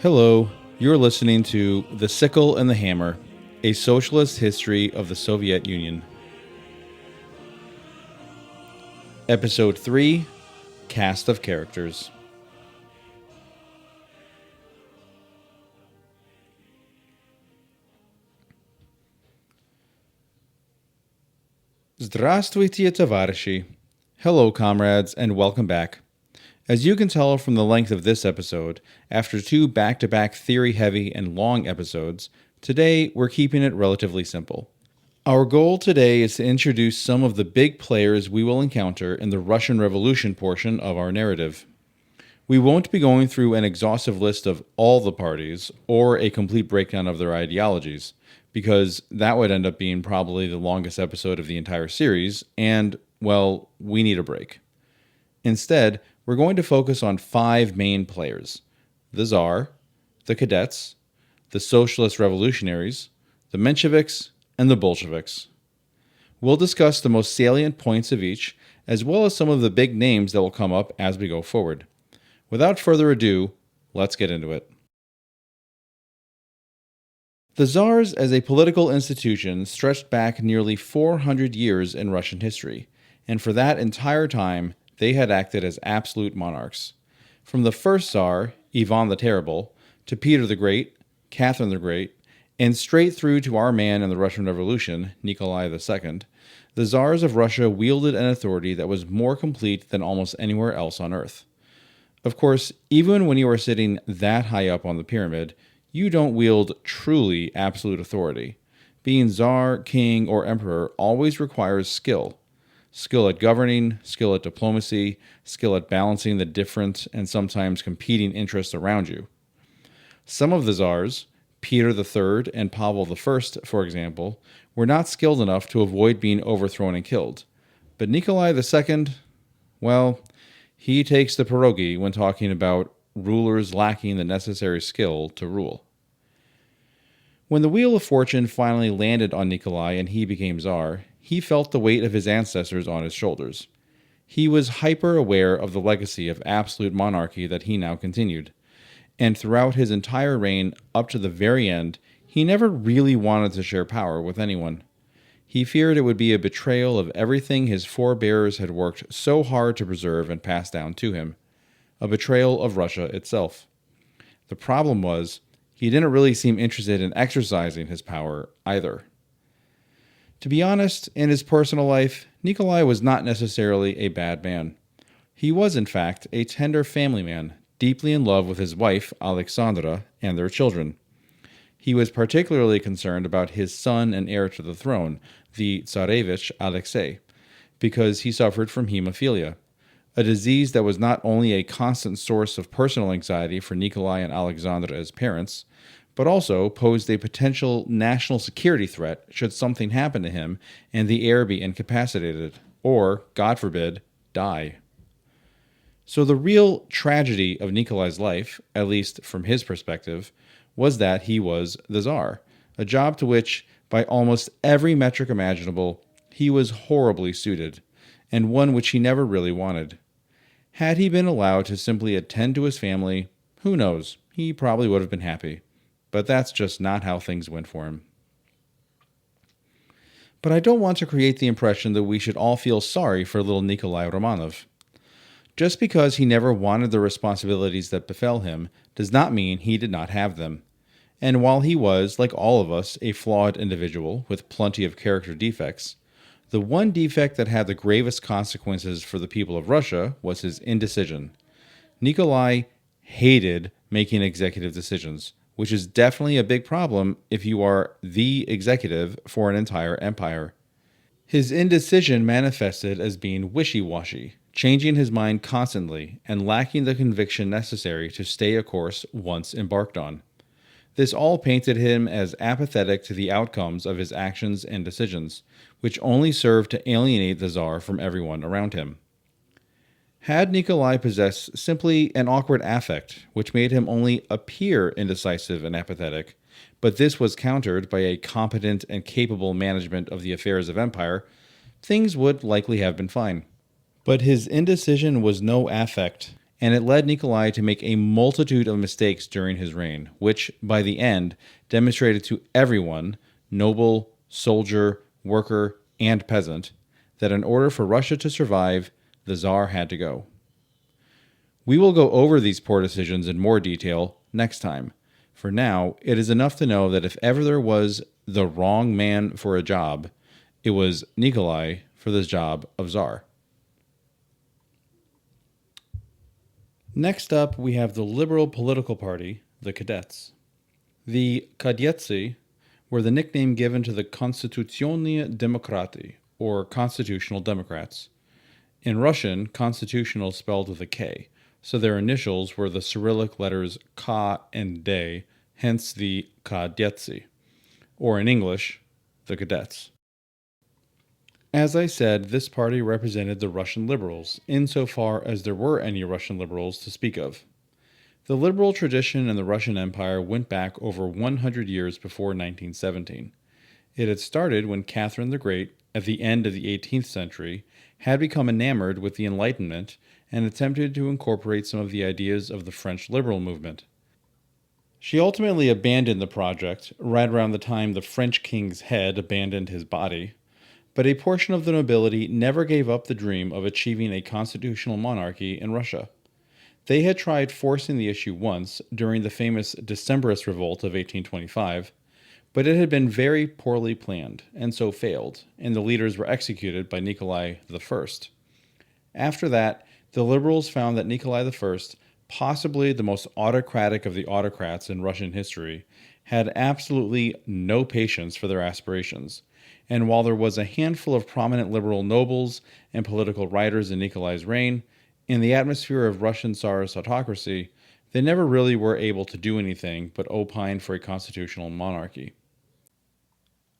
Hello, you're listening to The Sickle and the Hammer, a socialist history of the Soviet Union. Episode 3, Cast of Characters. Здравствуйте, товарищи. Hello, comrades, and welcome back. As you can tell from the length of this episode, after two back-to-back theory-heavy and long episodes, today we're keeping it relatively simple. Our goal today is to introduce some of the big players we will encounter in the Russian Revolution portion of our narrative. We won't be going through an exhaustive list of all the parties or a complete breakdown of their ideologies, because that would end up being probably the longest episode of the entire series, and, well, we need a break. Instead, we're going to focus on five main players: the Tsar, the Cadets, the Socialist Revolutionaries, the Mensheviks, and the Bolsheviks. We'll discuss the most salient points of each, as well as some of the big names that will come up as we go forward. Without further ado, let's get into it. The Tsars as a political institution stretched back nearly 400 years in Russian history, and for that entire time, they had acted as absolute monarchs. From the first Tsar, Ivan the Terrible, to Peter the Great, Catherine the Great, and straight through to our man in the Russian Revolution, Nikolai II, the Tsars of Russia wielded an authority that was more complete than almost anywhere else on earth. Of course, even when you are sitting that high up on the pyramid, you don't wield truly absolute authority. Being Tsar, King, or Emperor always requires skill. Skill at governing, skill at diplomacy, skill at balancing the different and sometimes competing interests around you. Some of the Tsars, Peter III and Pavel I, for example, were not skilled enough to avoid being overthrown and killed. But Nikolai II, well, he takes the pierogi when talking about rulers lacking the necessary skill to rule. When the wheel of fortune finally landed on Nikolai and he became Tsar, he felt the weight of his ancestors on his shoulders. He was hyper-aware of the legacy of absolute monarchy that he now continued, and throughout his entire reign up to the very end, he never really wanted to share power with anyone. He feared it would be a betrayal of everything his forebears had worked so hard to preserve and pass down to him, a betrayal of Russia itself. The problem was, he didn't really seem interested in exercising his power either. To be honest, in his personal life, Nikolai was not necessarily a bad man. He was, in fact, a tender family man, deeply in love with his wife, Alexandra, and their children. He was particularly concerned about his son and heir to the throne, the Tsarevich Alexei, because he suffered from hemophilia, a disease that was not only a constant source of personal anxiety for Nikolai and Alexandra as parents, but also posed a potential national security threat should something happen to him and the heir be incapacitated, or, God forbid, die. So the real tragedy of Nikolai's life, at least from his perspective, was that he was the Tsar, a job to which, by almost every metric imaginable, he was horribly suited, and one which he never really wanted. Had he been allowed to simply attend to his family, who knows, he probably would have been happy. But that's just not how things went for him. But I don't want to create the impression that we should all feel sorry for little Nikolai Romanov. Just because he never wanted the responsibilities that befell him does not mean he did not have them. And while he was, like all of us, a flawed individual with plenty of character defects, the one defect that had the gravest consequences for the people of Russia was his indecision. Nikolai hated making executive decisions, which is definitely a big problem if you are the executive for an entire empire. His indecision manifested as being wishy-washy, changing his mind constantly and lacking the conviction necessary to stay a course once embarked on. This all painted him as apathetic to the outcomes of his actions and decisions, which only served to alienate the Tsar from everyone around him. Had Nikolai possessed simply an awkward affect, which made him only appear indecisive and apathetic, but this was countered by a competent and capable management of the affairs of empire, things would likely have been fine. But his indecision was no affect. and it led Nikolai to make a multitude of mistakes during his reign, which, by the end, demonstrated to everyone, noble, soldier, worker, and peasant, that in order for Russia to survive, the Tsar had to go. We will go over these poor decisions in more detail next time. For now, it is enough to know that if ever there was the wrong man for a job, it was Nikolai for the job of Tsar. Next up, we have the liberal political party, the Cadets. The Kadyetsi were the nickname given to the Konstitutionные Demokraty, or Constitutional Democrats. In Russian, constitutional spelled with a K, so their initials were the Cyrillic letters K and D, hence the Kadyetsi, or in English, the Cadets. As I said, this party represented the Russian liberals, insofar as there were any Russian liberals to speak of. The liberal tradition in the Russian Empire went back over 100 years before 1917. It had started when Catherine the Great, at the end of the 18th century, had become enamored with the Enlightenment and attempted to incorporate some of the ideas of the French liberal movement. She ultimately abandoned the project right around the time the French king's head abandoned his body, but a portion of the nobility never gave up the dream of achieving a constitutional monarchy in Russia. They had tried forcing the issue once during the famous Decembrist Revolt of 1825, but it had been very poorly planned and so failed, and the leaders were executed by Nikolai I. After that, the liberals found that Nikolai I, possibly the most autocratic of the autocrats in Russian history, had absolutely no patience for their aspirations. And while there was a handful of prominent liberal nobles and political writers in Nikolai's reign, in the atmosphere of Russian Tsarist autocracy, they never really were able to do anything but opine for a constitutional monarchy.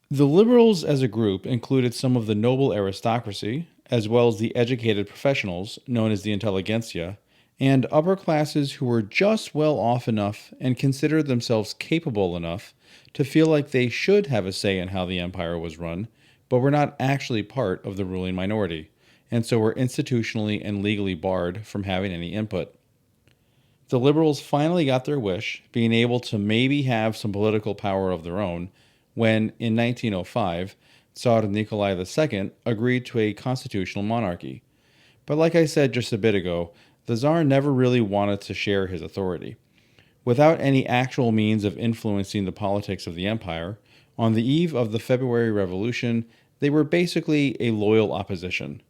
The liberals as a group included some of the noble aristocracy, as well as the educated professionals, known as the intelligentsia, and upper classes who were just well off enough and considered themselves capable enough to feel like they should have a say in how the empire was run, but were not actually part of the ruling minority, and so were institutionally and legally barred from having any input. The liberals finally got their wish, being able to maybe have some political power of their own, when, in 1905, Tsar Nikolai II agreed to a constitutional monarchy. But like I said just a bit ago, the Tsar never really wanted to share his authority. Without any actual means of influencing the politics of the empire, on the eve of the February Revolution, they were basically a loyal opposition.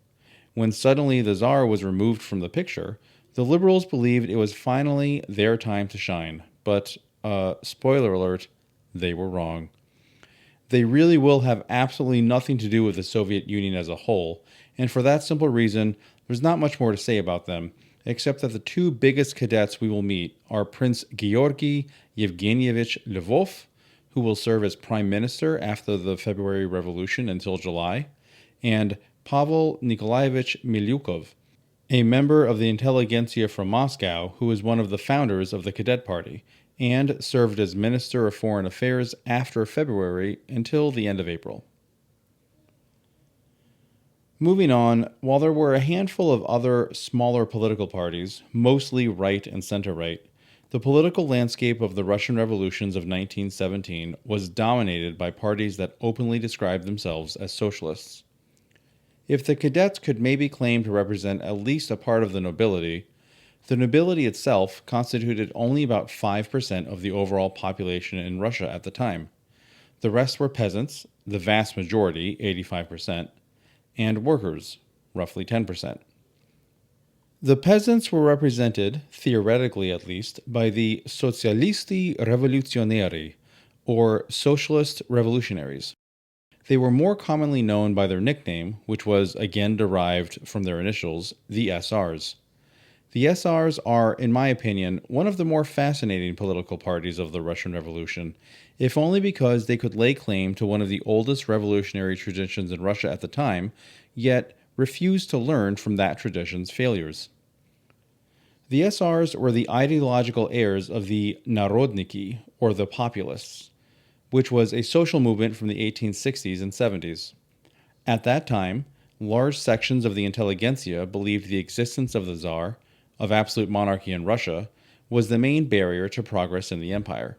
When suddenly the Tsar was removed from the picture, the liberals believed it was finally their time to shine. But, spoiler alert, they were wrong. They really will have absolutely nothing to do with the Soviet Union as a whole, and for that simple reason, there's not much more to say about them, except that the two biggest cadets we will meet are Prince Georgy Yevgenyevich Lvov, who will serve as prime minister after the February Revolution until July, and Pavel Nikolaevich Milyukov, a member of the intelligentsia from Moscow who was one of the founders of the Cadet Party, and served as Minister of Foreign Affairs after February until the end of April. Moving on, while there were a handful of other smaller political parties, mostly right and center-right, the political landscape of the Russian revolutions of 1917 was dominated by parties that openly described themselves as socialists. If the cadets could maybe claim to represent at least a part of the nobility itself constituted only about 5% of the overall population in Russia at the time. The rest were peasants, the vast majority, 85%, and workers, roughly 10%. The peasants were represented, theoretically at least, by the Socialisti Revolutionari, or Socialist Revolutionaries. They were more commonly known by their nickname, which was again derived from their initials, the SRs. The SRs are, in my opinion, one of the more fascinating political parties of the Russian Revolution, if only because they could lay claim to one of the oldest revolutionary traditions in Russia at the time, yet refused to learn from that tradition's failures. The SRs were the ideological heirs of the Narodniki, or the Populists, which was a social movement from the 1860s and 70s. At that time, large sections of the intelligentsia believed the existence of the Tsar, of absolute monarchy in Russia, was the main barrier to progress in the empire.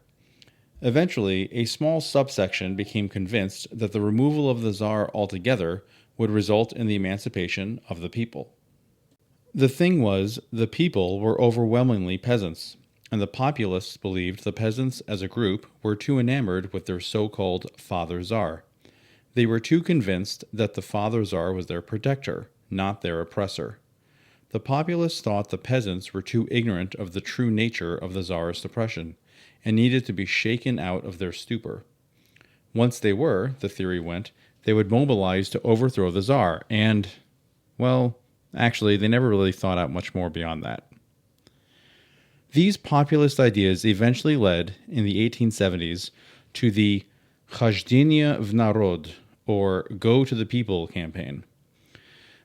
Eventually, a small subsection became convinced that the removal of the Tsar altogether would result in the emancipation of the people. The thing was, the people were overwhelmingly peasants, and the populists believed the peasants as a group were too enamored with their so-called Father Tsar. They were too convinced that the Father Tsar was their protector, not their oppressor. The populists thought the peasants were too ignorant of the true nature of the Tsarist oppression, and needed to be shaken out of their stupor. Once they were, the theory went, they would mobilize to overthrow the Tsar, and, well, actually, they never really thought out much more beyond that. These populist ideas eventually led, in the 1870s, to the Khazhdinya v Narod, or Go to the People campaign.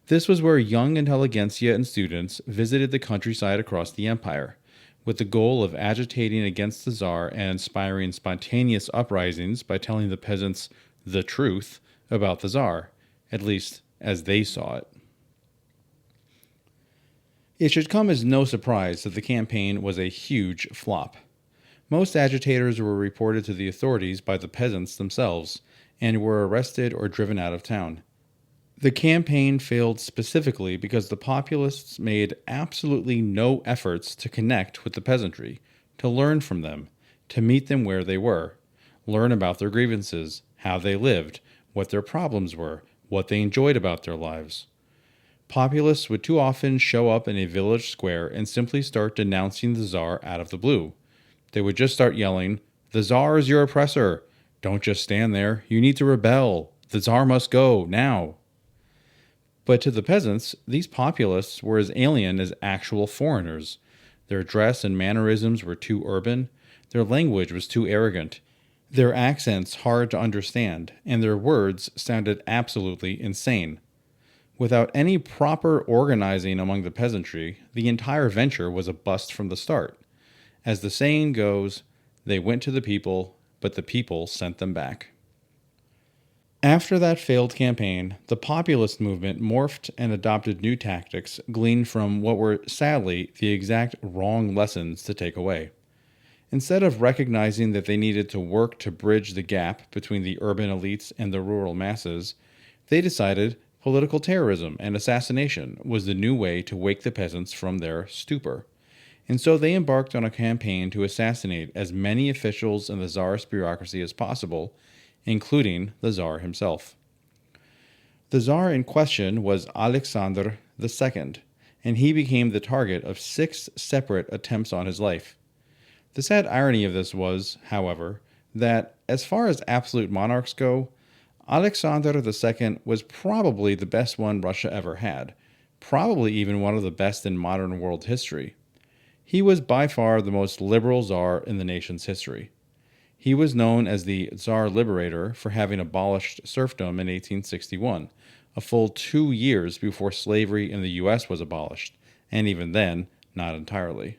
This was where young intelligentsia and students visited the countryside across the empire, with the goal of agitating against the Tsar and inspiring spontaneous uprisings by telling the peasants the truth about the Tsar, at least as they saw it. It should come as no surprise that the campaign was a huge flop. Most agitators were reported to the authorities by the peasants themselves and were arrested or driven out of town. The campaign failed specifically because the populists made absolutely no efforts to connect with the peasantry, to learn from them, to meet them where they were, learn about their grievances, how they lived, what their problems were, what they enjoyed about their lives. Populists would too often show up in a village square and simply start denouncing the Tsar out of the blue. They would just start yelling, "The Tsar is your oppressor! Don't just stand there, you need to rebel! The Tsar must go, now!" But to the peasants, these populists were as alien as actual foreigners. Their dress and mannerisms were too urban, their language was too arrogant, their accents hard to understand, and their words sounded absolutely insane. Without any proper organizing among the peasantry, the entire venture was a bust from the start. As the saying goes, they went to the people, but the people sent them back. After that failed campaign, the populist movement morphed and adopted new tactics gleaned from what were, sadly, the exact wrong lessons to take away. Instead of recognizing that they needed to work to bridge the gap between the urban elites and the rural masses, they decided political terrorism and assassination was the new way to wake the peasants from their stupor. And so they embarked on a campaign to assassinate as many officials in the Tsarist bureaucracy as possible, including the Tsar himself. The Tsar in question was Alexander II, and he became the target of 6 separate attempts on his life. The sad irony of this was, however, that as far as absolute monarchs go, Alexander II was probably the best one Russia ever had, probably even one of the best in modern world history. He was by far the most liberal Tsar in the nation's history. He was known as the Tsar Liberator for having abolished serfdom in 1861, a full 2 years before slavery in the U.S. was abolished, and even then, not entirely.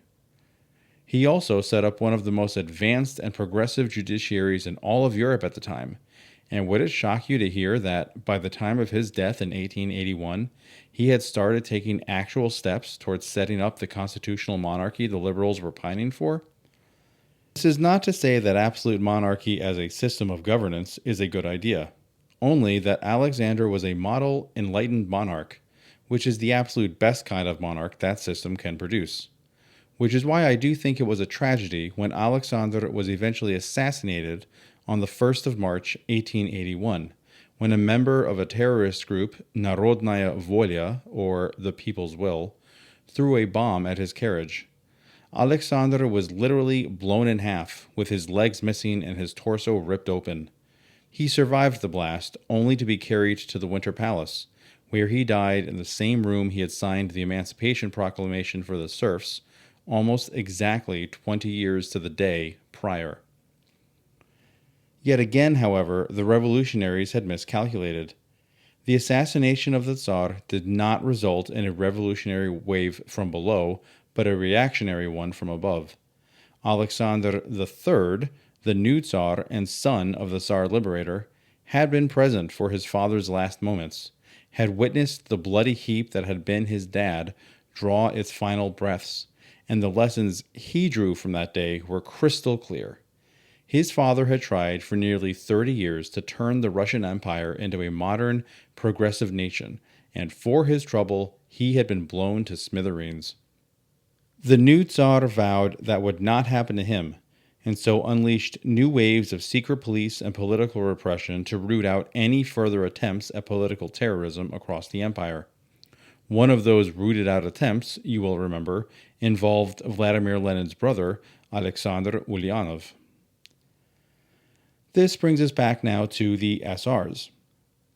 He also set up one of the most advanced and progressive judiciaries in all of Europe at the time. And would it shock you to hear that by the time of his death in 1881, he had started taking actual steps towards setting up the constitutional monarchy the liberals were pining for? This is not to say that absolute monarchy as a system of governance is a good idea, only that Alexander was a model enlightened monarch, which is the absolute best kind of monarch that system can produce. Which is why I do think it was a tragedy when Alexander was eventually assassinated on the 1st of March, 1881, when a member of a terrorist group, Narodnaya Volya, or the People's Will, threw a bomb at his carriage. Alexander was literally blown in half, with his legs missing and his torso ripped open. He survived the blast, only to be carried to the Winter Palace, where he died in the same room he had signed the Emancipation Proclamation for the serfs, almost exactly 20 years to the day prior. Yet again, however, the revolutionaries had miscalculated. The assassination of the Tsar did not result in a revolutionary wave from below, but a reactionary one from above. Alexander III, the new Tsar and son of the Tsar Liberator, had been present for his father's last moments, had witnessed the bloody heap that had been his dad draw its final breaths, and the lessons he drew from that day were crystal clear. His father had tried for nearly 30 years to turn the Russian Empire into a modern, progressive nation, and for his trouble, he had been blown to smithereens. The new Tsar vowed that would not happen to him, and so unleashed new waves of secret police and political repression to root out any further attempts at political terrorism across the empire. One of those rooted out attempts, you will remember, involved Vladimir Lenin's brother, Alexander Ulyanov. This brings us back now to the SRs.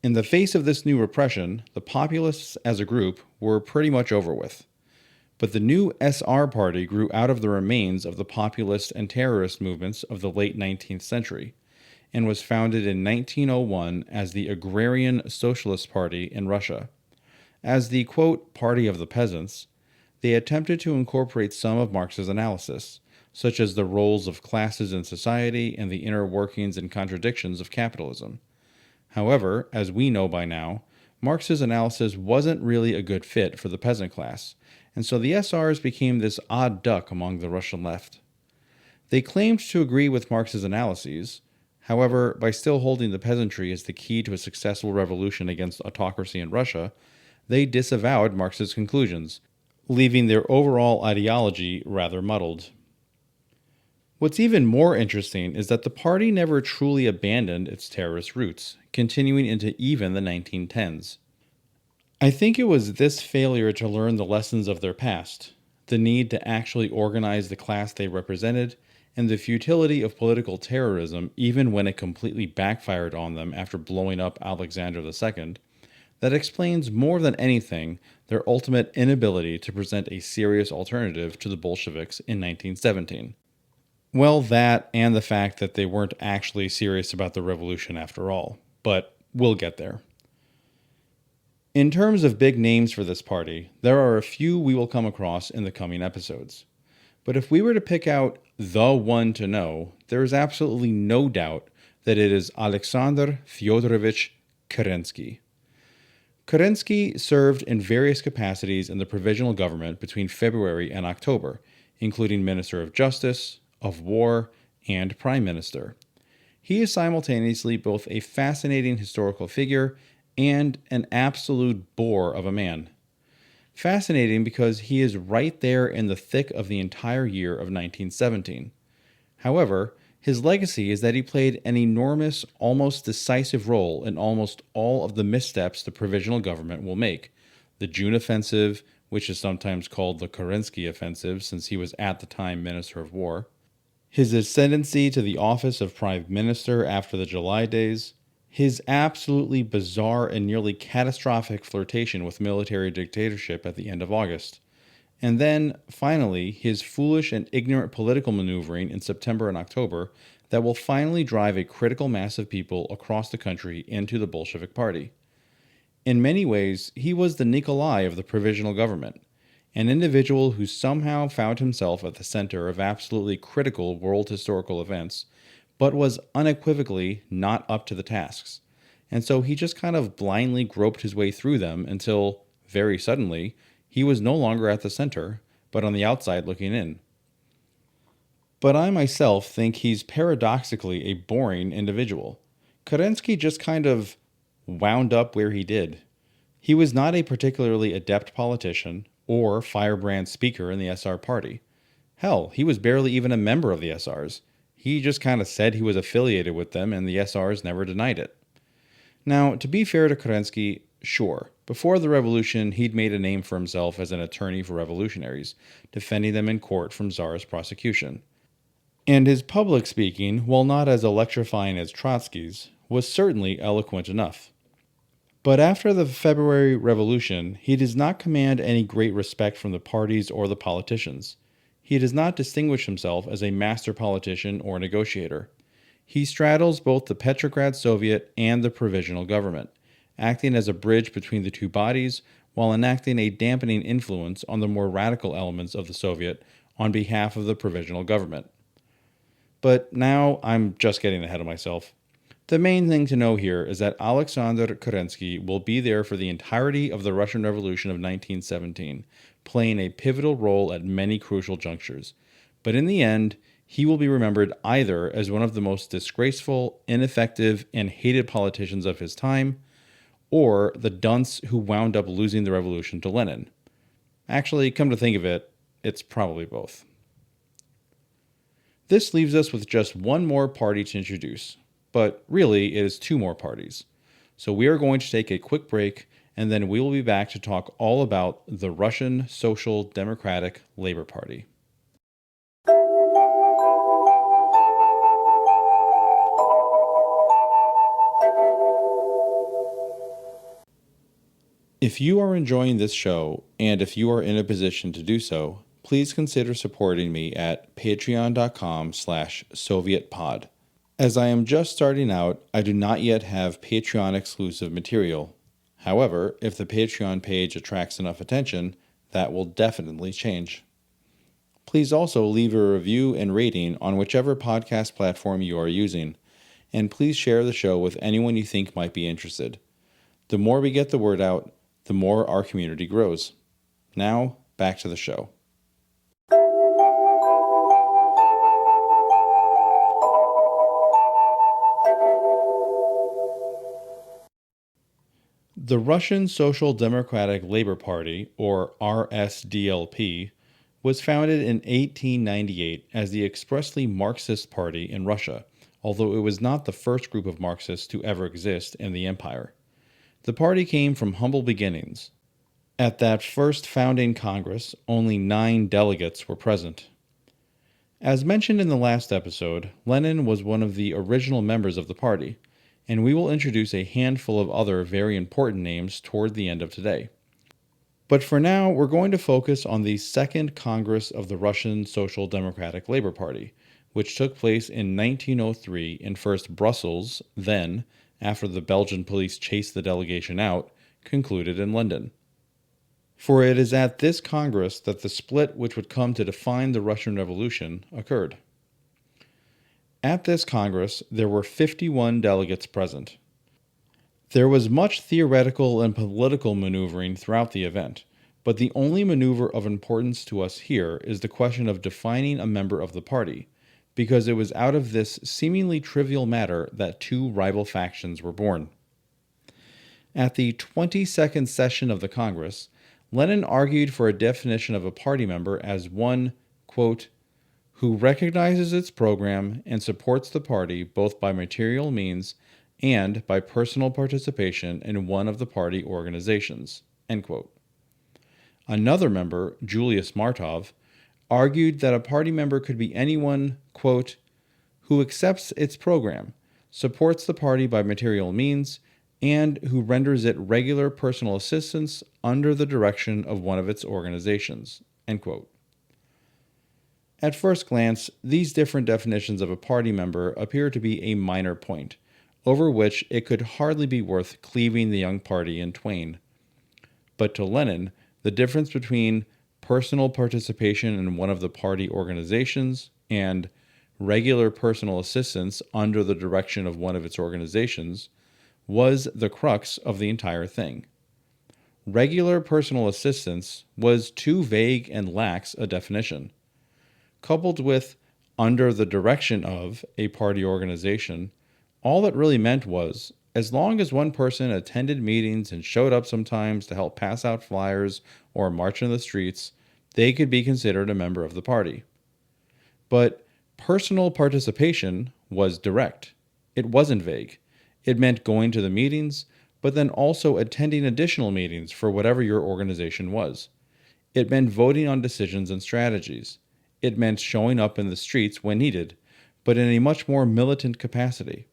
In the face of this new repression, the populists as a group were pretty much over with. But the new SR party grew out of the remains of the populist and terrorist movements of the late 19th century, and was founded in 1901 as the Agrarian Socialist Party in Russia. As the, quote, party of the peasants, they attempted to incorporate some of Marx's analysis, such as the roles of classes in society and the inner workings and contradictions of capitalism. However, as we know by now, Marx's analysis wasn't really a good fit for the peasant class, and so the SRs became this odd duck among the Russian left. They claimed to agree with Marx's analyses. However, by still holding the peasantry as the key to a successful revolution against autocracy in Russia, they disavowed Marx's conclusions, leaving their overall ideology rather muddled. What's even more interesting is that the party never truly abandoned its terrorist roots, continuing into even the 1910s. I think it was this failure to learn the lessons of their past, the need to actually organize the class they represented, and the futility of political terrorism even when it completely backfired on them after blowing up Alexander II, that explains more than anything their ultimate inability to present a serious alternative to the Bolsheviks in 1917. Well, that and the fact that they weren't actually serious about the revolution after all, but we'll get there. In terms of big names for this party, there are a few we will come across in the coming episodes. But if we were to pick out the one to know, there is absolutely no doubt that it is Alexander Fyodorovich Kerensky. Kerensky served in various capacities in the provisional government between February and October, including Minister of Justice, of War, and Prime Minister. He is simultaneously both a fascinating historical figure and an absolute bore of a man. Fascinating because he is right there in the thick of the entire year of 1917. However, his legacy is that he played an enormous, almost decisive role in almost all of the missteps the provisional government will make. The June Offensive, which is sometimes called the Kerensky Offensive since he was at the time Minister of War, his ascendancy to the office of Prime Minister after the July days, his absolutely bizarre and nearly catastrophic flirtation with military dictatorship at the end of August, and then, finally, his foolish and ignorant political maneuvering in September and October that will finally drive a critical mass of people across the country into the Bolshevik Party. In many ways, he was the Nikolai of the provisional government, an individual who somehow found himself at the center of absolutely critical world historical events, but was unequivocally not up to the tasks. And so he just kind of blindly groped his way through them until, very suddenly, he was no longer at the center, but on the outside looking in. But I myself think he's paradoxically a boring individual. Kerensky just kind of wound up where he did. He was not a particularly adept politician or firebrand speaker in the SR party. Hell, he was barely even a member of the SRs. He just kind of said he was affiliated with them, and the SRs never denied it. Now, to be fair to Kerensky, sure, before the revolution, he'd made a name for himself as an attorney for revolutionaries, defending them in court from Tsarist prosecution. And his public speaking, while not as electrifying as Trotsky's, was certainly eloquent enough. But after the February Revolution, he does not command any great respect from the parties or the politicians. He does not distinguish himself as a master politician or negotiator. He straddles both the Petrograd Soviet and the provisional government, acting as a bridge between the two bodies while enacting a dampening influence on the more radical elements of the Soviet on behalf of the provisional government. But now I'm just getting ahead of myself. The main thing to know here is that Alexander Kerensky will be there for the entirety of the Russian Revolution of 1917, playing a pivotal role at many crucial junctures. But in the end, he will be remembered either as one of the most disgraceful, ineffective, and hated politicians of his time, or the dunce who wound up losing the revolution to Lenin. Actually, come to think of it, it's probably both. This leaves us with just one more party to introduce, but really it is two more parties. So we are going to take a quick break, and then we will be back to talk all about the Russian Social Democratic Labor Party. If you are enjoying this show, and if you are in a position to do so, please consider supporting me at patreon.com/SovietPod. As I am just starting out, I do not yet have Patreon exclusive material. However, if the Patreon page attracts enough attention, that will definitely change. Please also leave a review and rating on whichever podcast platform you are using, and please share the show with anyone you think might be interested. The more we get the word out, the more our community grows. Now, back to the show. The Russian Social Democratic Labor Party, or RSDLP, was founded in 1898 as the expressly Marxist party in Russia, although it was not the first group of Marxists to ever exist in the empire. The party came from humble beginnings. At that first founding Congress, only 9 delegates were present. As mentioned in the last episode, Lenin was one of the original members of the party, and we will introduce a handful of other very important names toward the end of today. But for now, we're going to focus on the Second Congress of the Russian Social Democratic Labor Party, which took place in 1903 in first Brussels, then, after the Belgian police chased the delegation out, concluded in London. For it is at this Congress that the split which would come to define the Russian Revolution occurred. At this Congress, there were 51 delegates present. There was much theoretical and political maneuvering throughout the event, but the only maneuver of importance to us here is the question of defining a member of the party, because it was out of this seemingly trivial matter that 2 rival factions were born. At the 22nd session of the Congress, Lenin argued for a definition of a party member as one, quote, who recognizes its program and supports the party both by material means and by personal participation in one of the party organizations, end quote. Another member, Julius Martov, argued that a party member could be anyone, quote, who accepts its program, supports the party by material means, and who renders it regular personal assistance under the direction of one of its organizations, end quote. At first glance, these different definitions of a party member appear to be a minor point, over which it could hardly be worth cleaving the young party in twain. But to Lenin, the difference between personal participation in one of the party organizations and regular personal assistance under the direction of one of its organizations was the crux of the entire thing. Regular personal assistance was too vague and lax a definition. Coupled with under the direction of a party organization, all it really meant was, as long as one person attended meetings and showed up sometimes to help pass out flyers or march in the streets, they could be considered a member of the party. But personal participation was direct. It wasn't vague. It meant going to the meetings, but then also attending additional meetings for whatever your organization was. It meant voting on decisions and strategies. It meant showing up in the streets when needed, but in a much more militant capacity.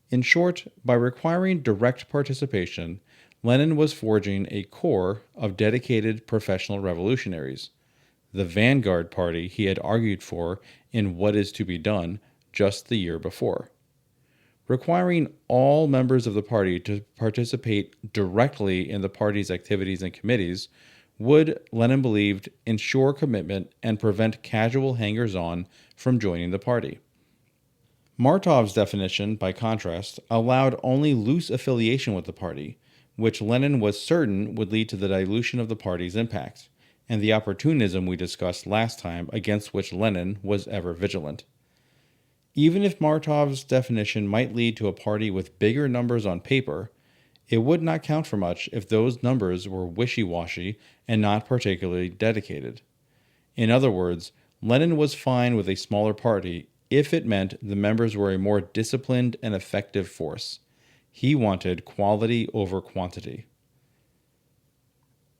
In short, by requiring direct participation, Lenin was forging a core of dedicated professional revolutionaries, the vanguard party he had argued for in What Is to Be Done just the year before. Requiring all members of the party to participate directly in the party's activities and committees would, Lenin believed, ensure commitment and prevent casual hangers-on from joining the party. Martov's definition, by contrast, allowed only loose affiliation with the party, which Lenin was certain would lead to the dilution of the party's impact, and the opportunism we discussed last time against which Lenin was ever vigilant. Even if Martov's definition might lead to a party with bigger numbers on paper, it would not count for much if those numbers were wishy-washy and not particularly dedicated. In other words, Lenin was fine with a smaller party if it meant the members were a more disciplined and effective force. He wanted quality over quantity.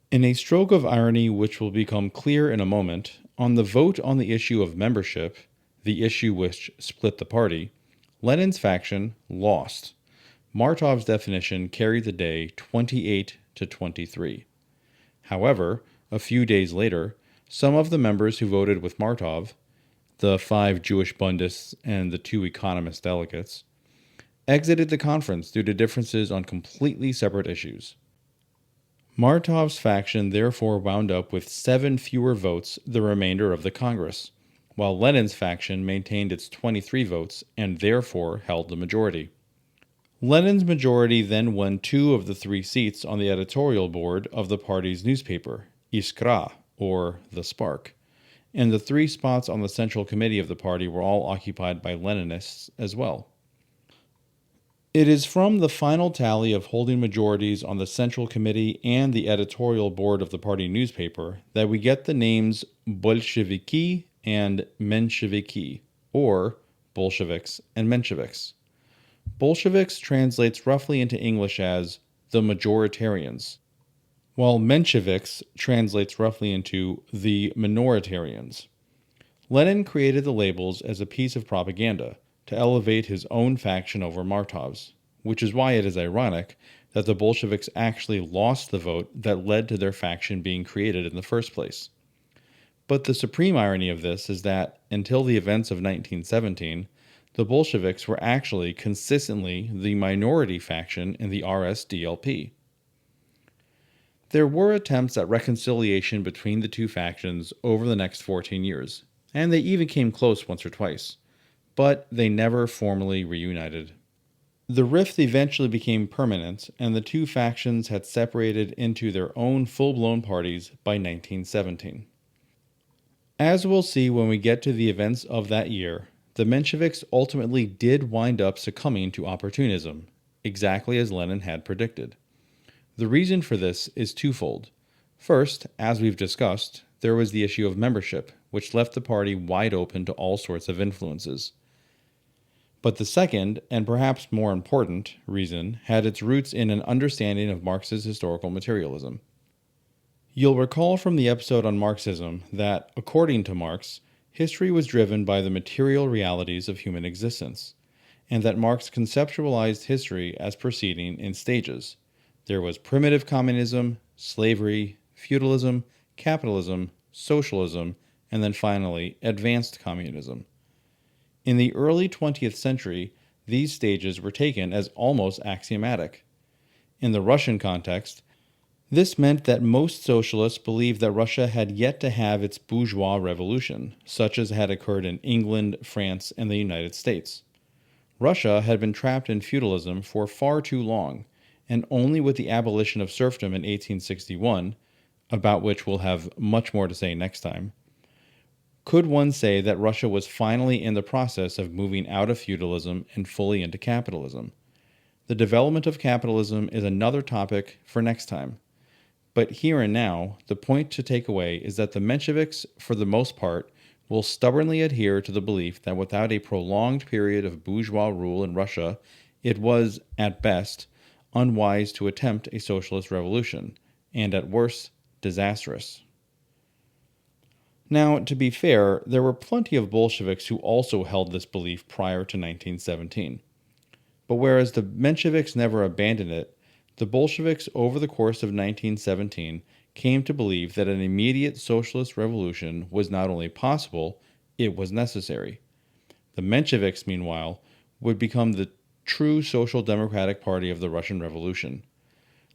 In a stroke of irony which will become clear in a moment, on the vote on the issue of membership, the issue which split the party, Lenin's faction lost. Martov's definition carried the day 28 to 23. However, a few days later, some of the members who voted with Martov, the 5 Jewish Bundists and the 2 economist delegates, exited the conference due to differences on completely separate issues. Martov's faction therefore wound up with 7 fewer votes the remainder of the Congress, while Lenin's faction maintained its 23 votes and therefore held the majority. Lenin's majority then won 2 of the 3 seats on the editorial board of the party's newspaper, Iskra, or The Spark, and the 3 spots on the Central Committee of the party were all occupied by Leninists as well. It is from the final tally of holding majorities on the Central Committee and the editorial board of the party newspaper that we get the names Bolsheviki and Mensheviki, or Bolsheviks and Mensheviks. Bolsheviks translates roughly into English as the majoritarians, while Mensheviks translates roughly into the minoritarians. Lenin created the labels as a piece of propaganda to elevate his own faction over Martov's, which is why it is ironic that the Bolsheviks actually lost the vote that led to their faction being created in the first place. But the supreme irony of this is that, until the events of 1917, the Bolsheviks were actually consistently the minority faction in the RSDLP. There were attempts at reconciliation between the 2 factions over the next 14 years, and they even came close once or twice, but they never formally reunited. The rift eventually became permanent, and the 2 factions had separated into their own full-blown parties by 1917. As we'll see when we get to the events of that year, the Mensheviks ultimately did wind up succumbing to opportunism, exactly as Lenin had predicted. The reason for this is twofold. First, as we've discussed, there was the issue of membership, which left the party wide open to all sorts of influences. But the second, and perhaps more important, reason had its roots in an understanding of Marx's historical materialism. You'll recall from the episode on Marxism that, according to Marx, history was driven by the material realities of human existence, and that Marx conceptualized history as proceeding in stages. There was primitive communism, slavery, feudalism, capitalism, socialism, and then finally, advanced communism. In the early 20th century, these stages were taken as almost axiomatic. In the Russian context, this meant that most socialists believed that Russia had yet to have its bourgeois revolution, such as had occurred in England, France, and the United States. Russia had been trapped in feudalism for far too long, and only with the abolition of serfdom in 1861, about which we'll have much more to say next time, could one say that Russia was finally in the process of moving out of feudalism and fully into capitalism. The development of capitalism is another topic for next time. But here and now, the point to take away is that the Mensheviks, for the most part, will stubbornly adhere to the belief that without a prolonged period of bourgeois rule in Russia, it was, at best, unwise to attempt a socialist revolution, and at worst, disastrous. Now, to be fair, there were plenty of Bolsheviks who also held this belief prior to 1917. But whereas the Mensheviks never abandoned it, the Bolsheviks over the course of 1917 came to believe that an immediate socialist revolution was not only possible, it was necessary. The Mensheviks, meanwhile, would become the true social democratic party of the Russian Revolution.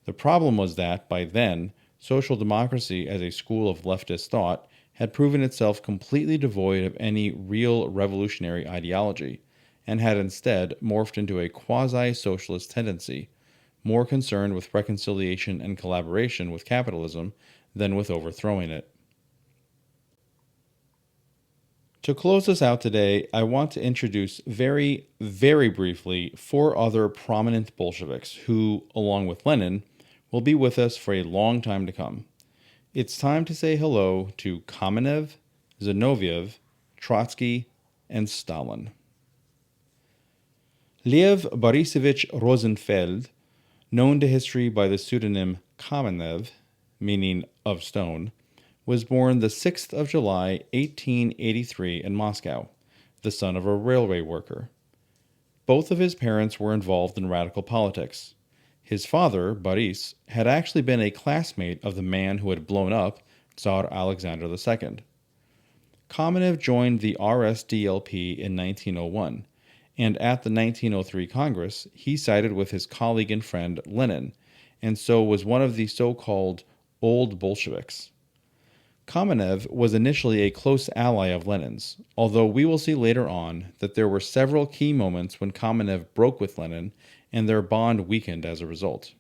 The problem was that, by then, social democracy as a school of leftist thought had proven itself completely devoid of any real revolutionary ideology, and had instead morphed into a quasi-socialist tendency, more concerned with reconciliation and collaboration with capitalism than with overthrowing it. To close us out today, I want to introduce very, very briefly four other prominent Bolsheviks who, along with Lenin, will be with us for a long time to come. It's time to say hello to Kamenev, Zinoviev, Trotsky, and Stalin. Lev Borisovich Rosenfeld, known to history by the pseudonym Kamenev, meaning of stone, was born the 6th of July, 1883 in Moscow, the son of a railway worker. Both of his parents were involved in radical politics. His father, Boris, had actually been a classmate of the man who had blown up Tsar Alexander II. Kamenev joined the RSDLP in 1901, and at the 1903 Congress, he sided with his colleague and friend Lenin, and so was one of the so-called Old Bolsheviks. Kamenev was initially a close ally of Lenin's, although we will see later on that there were several key moments when Kamenev broke with Lenin and their bond weakened as a result.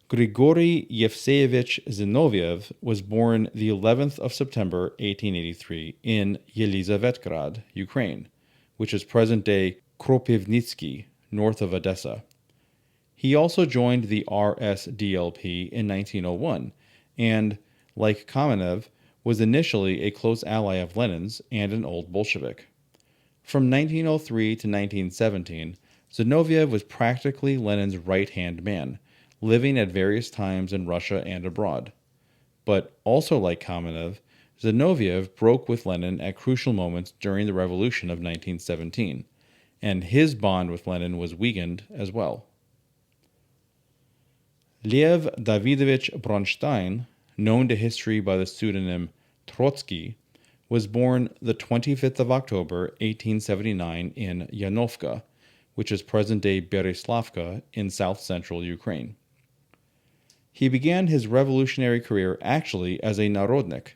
Grigory Yevseyevich Zinoviev was born the 11th of September 1883 in Yelizavetgrad, Ukraine, which is present-day Kropivnitsky, north of Odessa. He also joined the RSDLP in 1901 and, like Kamenev, was initially a close ally of Lenin's and an old Bolshevik. From 1903 to 1917, Zinoviev was practically Lenin's right-hand man, living at various times in Russia and abroad. But also like Kamenev, Zinoviev broke with Lenin at crucial moments during the revolution of 1917, and his bond with Lenin was weakened as well. Lev Davidovich Bronstein, known to history by the pseudonym Trotsky, was born the 25th of October 1879 in Yanovka, which is present-day Beryslavka in south-central Ukraine. He began his revolutionary career actually as a Narodnik,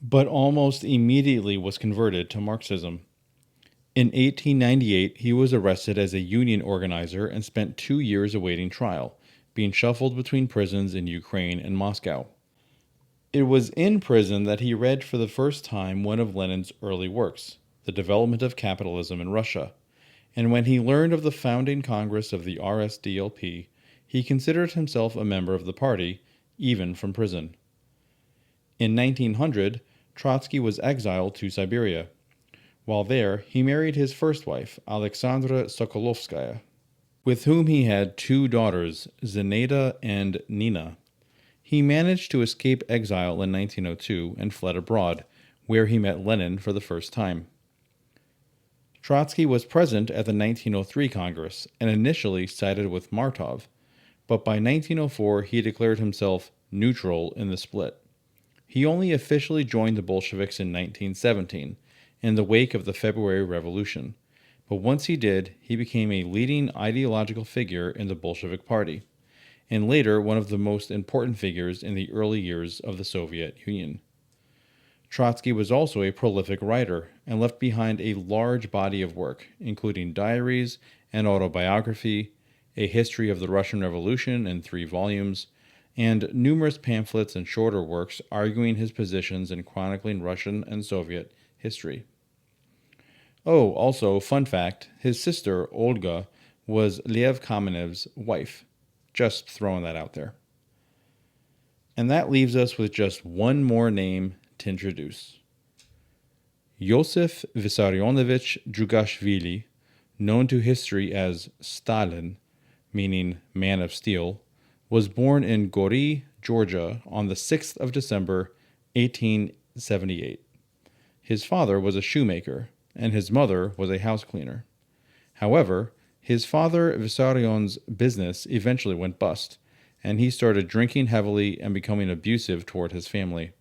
but almost immediately was converted to Marxism. In 1898, he was arrested as a union organizer and spent 2 years awaiting trial, being shuffled between prisons in Ukraine and Moscow. It was in prison that he read for the first time one of Lenin's early works, The Development of Capitalism in Russia, and when he learned of the founding Congress of the RSDLP, he considered himself a member of the party, even from prison. In 1900, Trotsky was exiled to Siberia. While there, he married his first wife, Alexandra Sokolovskaya, with whom he had 2 daughters, Zenaida and Nina. He managed to escape exile in 1902 and fled abroad, where he met Lenin for the first time. Trotsky was present at the 1903 Congress and initially sided with Martov, but by 1904 he declared himself neutral in the split. He only officially joined the Bolsheviks in 1917, in the wake of the February Revolution, but once he did, he became a leading ideological figure in the Bolshevik Party, and later one of the most important figures in the early years of the Soviet Union. Trotsky was also a prolific writer and left behind a large body of work, including diaries, an autobiography, a history of the Russian Revolution in 3 volumes, and numerous pamphlets and shorter works arguing his positions and chronicling Russian and Soviet history. Oh, also, fun fact, his sister, Olga, was Lev Kamenev's wife. Just throwing that out there. And that leaves us with just one more name to introduce. Yosef Vissarionovich Drugashvili, known to history as Stalin, meaning man of steel, was born in Gori, Georgia on the 6th of December, 1878. His father was a shoemaker, and his mother was a house cleaner. However, his father Vissarion's business eventually went bust, and he started drinking heavily and becoming abusive toward his family.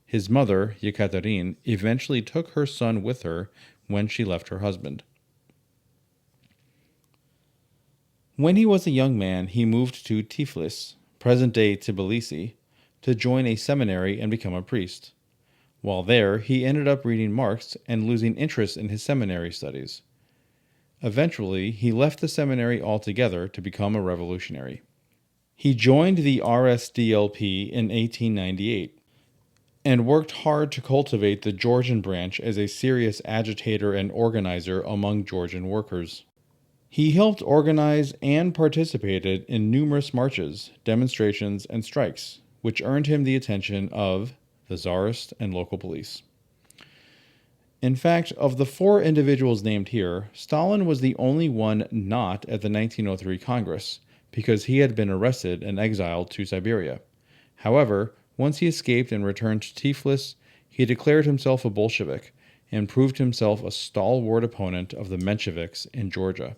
His mother, Yekaterine, eventually took her son with her when she left her husband. When he was a young man, he moved to Tiflis, present-day Tbilisi, to join a seminary and become a priest. While there, he ended up reading Marx and losing interest in his seminary studies. Eventually, he left the seminary altogether to become a revolutionary. He joined the RSDLP in 1898 and worked hard to cultivate the Georgian branch as a serious agitator and organizer among Georgian workers. He helped organize and participated in numerous marches, demonstrations, and strikes, which earned him the attention of the Tsarist and local police. In fact, of the 4 individuals named here, Stalin was the only one not at the 1903 Congress, because he had been arrested and exiled to Siberia. However, once he escaped and returned to Tiflis, he declared himself a Bolshevik and proved himself a stalwart opponent of the Mensheviks in Georgia.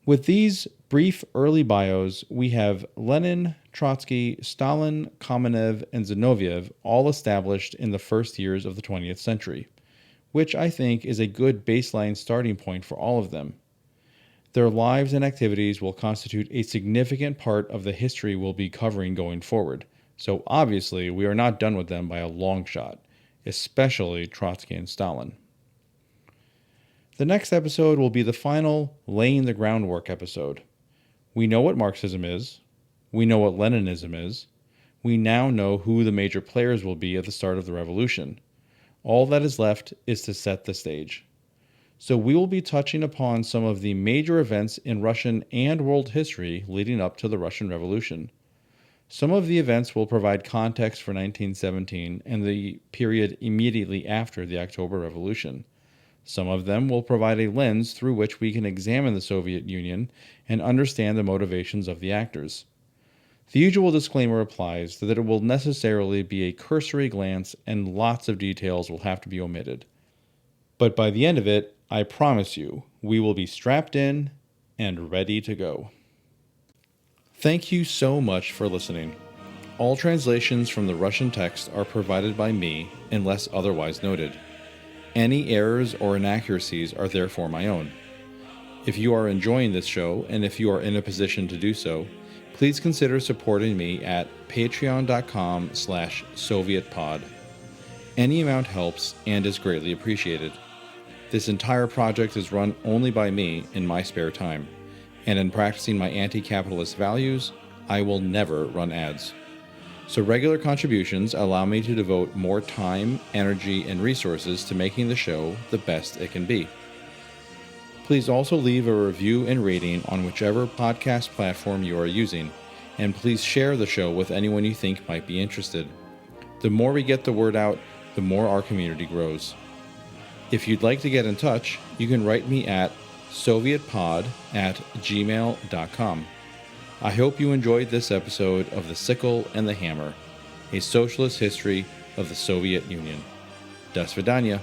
With these brief early bios, we have Lenin, Trotsky, Stalin, Kamenev, and Zinoviev all established in the first years of the 20th century, which I think is a good baseline starting point for all of them. Their lives and activities will constitute a significant part of the history we'll be covering going forward, so obviously we are not done with them by a long shot, especially Trotsky and Stalin. The next episode will be the final laying the groundwork episode. We know what Marxism is. We know what Leninism is. We now know who the major players will be at the start of the revolution. All that is left is to set the stage. So we will be touching upon some of the major events in Russian and world history leading up to the Russian Revolution. Some of the events will provide context for 1917 and the period immediately after the October Revolution. Some of them will provide a lens through which we can examine the Soviet Union and understand the motivations of the actors. The usual disclaimer applies that it will necessarily be a cursory glance and lots of details will have to be omitted. But by the end of it, I promise you, we will be strapped in and ready to go. Thank you so much for listening. All translations from the Russian text are provided by me unless otherwise noted. Any errors or inaccuracies are therefore my own. If you are enjoying this show, and if you are in a position to do so, please consider supporting me at patreon.com/SovietPod. Any amount helps and is greatly appreciated. This entire project is run only by me in my spare time, and in practicing my anti-capitalist values, I will never run ads. So regular contributions allow me to devote more time, energy, and resources to making the show the best it can be. Please also leave a review and rating on whichever podcast platform you are using, and please share the show with anyone you think might be interested. The more we get the word out, the more our community grows. If you'd like to get in touch, you can write me at sovietpod@gmail.com. I hope you enjoyed this episode of The Sickle and the Hammer, a socialist history of the Soviet Union. Do svidaniya.